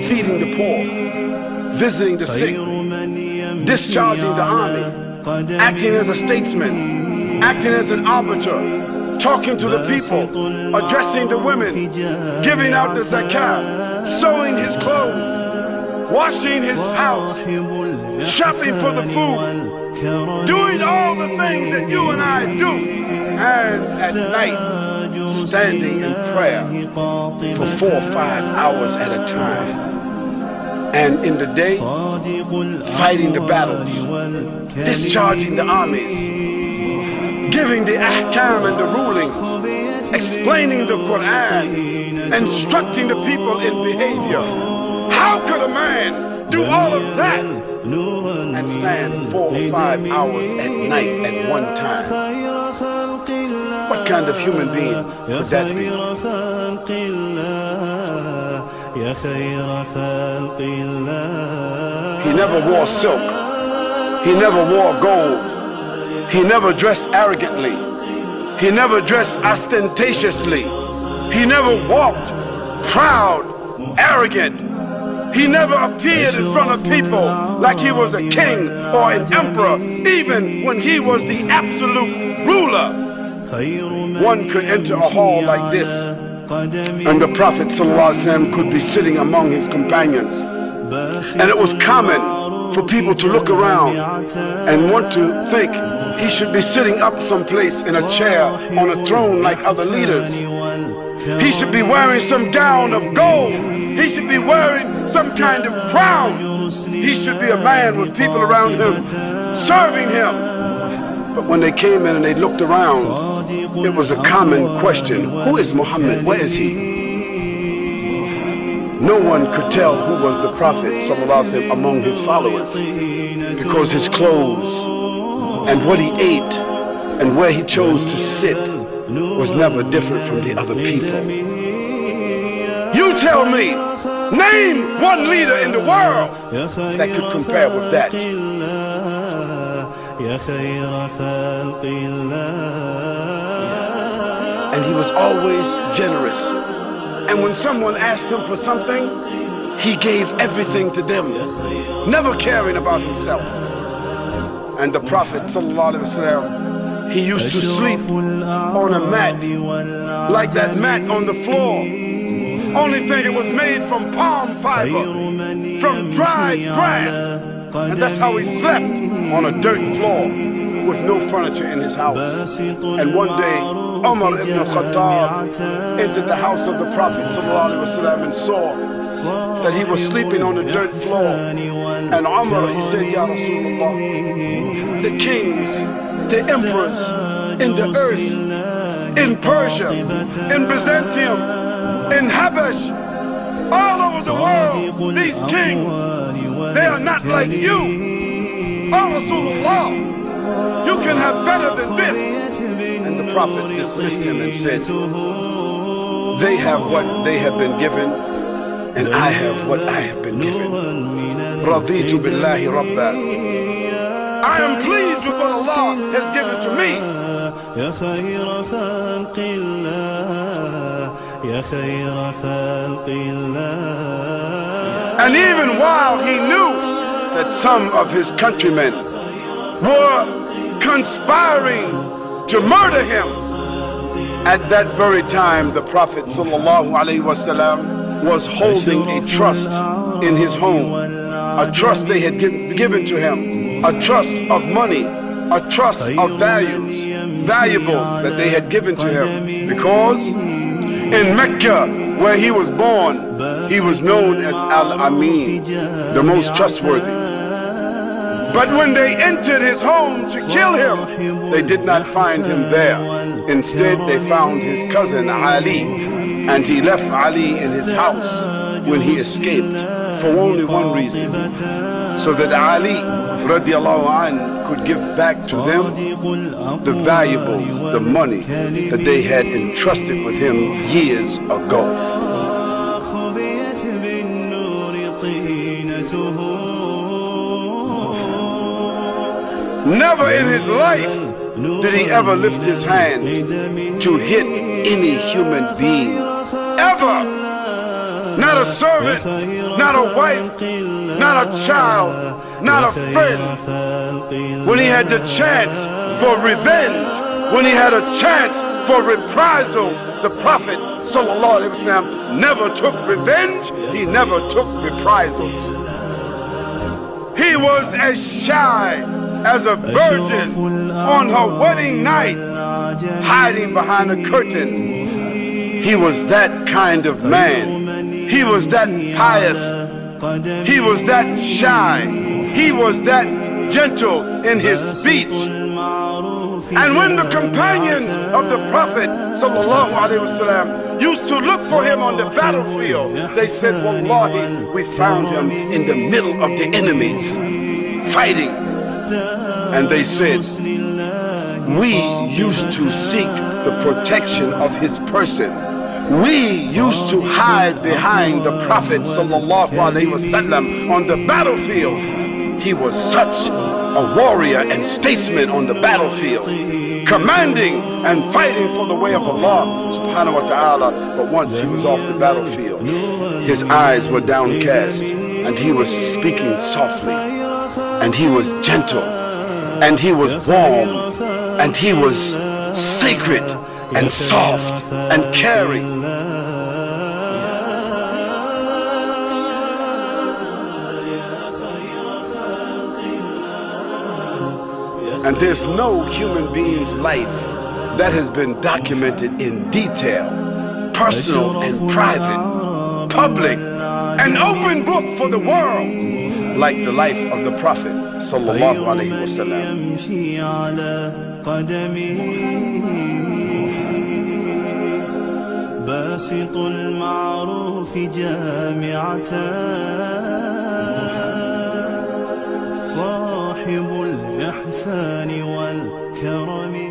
feeding the poor, visiting the sick, discharging the army, acting as a statesman, acting as an arbiter, talking to the people, addressing the women, giving out the zakat, sewing his clothes, washing his house, shopping for the food, doing all the things that you and I do, and at night standing in prayer for 4 or 5 hours at a time, and in the day fighting the battles, discharging the armies, giving the ahkam and the rulings, explaining the Quran, instructing the people in behavior. How could a man do all of that and stand 4 or 5 hours at night at one time? What kind of human being could that be? He never wore silk. He never wore gold. He never dressed arrogantly. He never dressed ostentatiously. He never walked proud, arrogant. He never appeared in front of people like he was a king or an emperor, even when he was the absolute ruler. One could enter a hall like this, and the Prophet ﷺ could be sitting among his companions. And it was common for people to look around and want to think he should be sitting up someplace in a chair on a throne like other leaders. He should be wearing some gown of gold. He should be wearing some kind of crown. He should be a man with people around him serving him. But when they came in and they looked around, it was a common question: who is Muhammad? Where is he? No one could tell who was the Prophet ﷺ among his followers, because his clothes and what he ate and where he chose to sit was never different from the other people. You tell me, name one leader in the world that could compare with that. And he was always generous. And when someone asked him for something, he gave everything to them, never caring about himself. And the Prophet ﷺ, he used to sleep on a mat, like that mat on the floor. Only thing it was made from palm fiber, from dried grass. And that's how he slept, on a dirt floor, with no furniture in his house. And one day, Umar ibn al-Khattab entered the house of the Prophet ﷺ and saw that he was sleeping on a dirt floor. And Umar, he said, Ya Rasulullah, the kings, the emperors in the earth, in Persia, in Byzantium, in Habash, all over the world, these kings, they are not like you. Oh Rasulullah, you can have better than this. And the Prophet dismissed him and said, they have what they have been given, and I have what I have been given. Raditu billahi rabba. I am pleased with what Allah has given to me. And even while he knew that some of his countrymen were conspiring to murder him, at that very time the Prophet ﷺ was holding a trust in his home, a trust they had given to him, a trust of money, a trust of valuables that they had given to him, because in Mecca, where he was born, he was known as Al-Amin, the most trustworthy. But when they entered his home to kill him, they did not find him there. Instead, they found his cousin Ali, and he left Ali in his house when he escaped for only one reason, so that Ali radiallahu anh could give back to them the valuables, the money that they had entrusted with him years ago. Never in his life did he ever lift his hand to hit any human being. Ever. Not a servant, not a wife, not a child, not a friend. When he had the chance for revenge, when he had a chance for reprisal, the Prophet ﷺ never took revenge, he never took reprisals. He was as shy as a virgin on her wedding night, hiding behind a curtain. He was that kind of man. He was that pious. He was that shy. He was that gentle in his speech. And when the companions of the Prophet ﷺ used to look for him on the battlefield, they said, Wallahi, we found him in the middle of the enemies, fighting. And they said, we used to seek the protection of his person. We used to hide behind the Prophet ﷺ on the battlefield. He was such a warrior and statesman on the battlefield, commanding and fighting for the way of Allah subhanahu wa ta'ala. But once he was off the battlefield, his eyes were downcast, and he was speaking softly, and he was gentle, and he was warm, and he was sacred and soft and caring. And there's no human being's life that has been documented in detail, personal and private, public, an open book for the world, like the life of the Prophet sallallahu alaihi wasallam. باسط المعروف جامعة صاحب الإحسان والكرم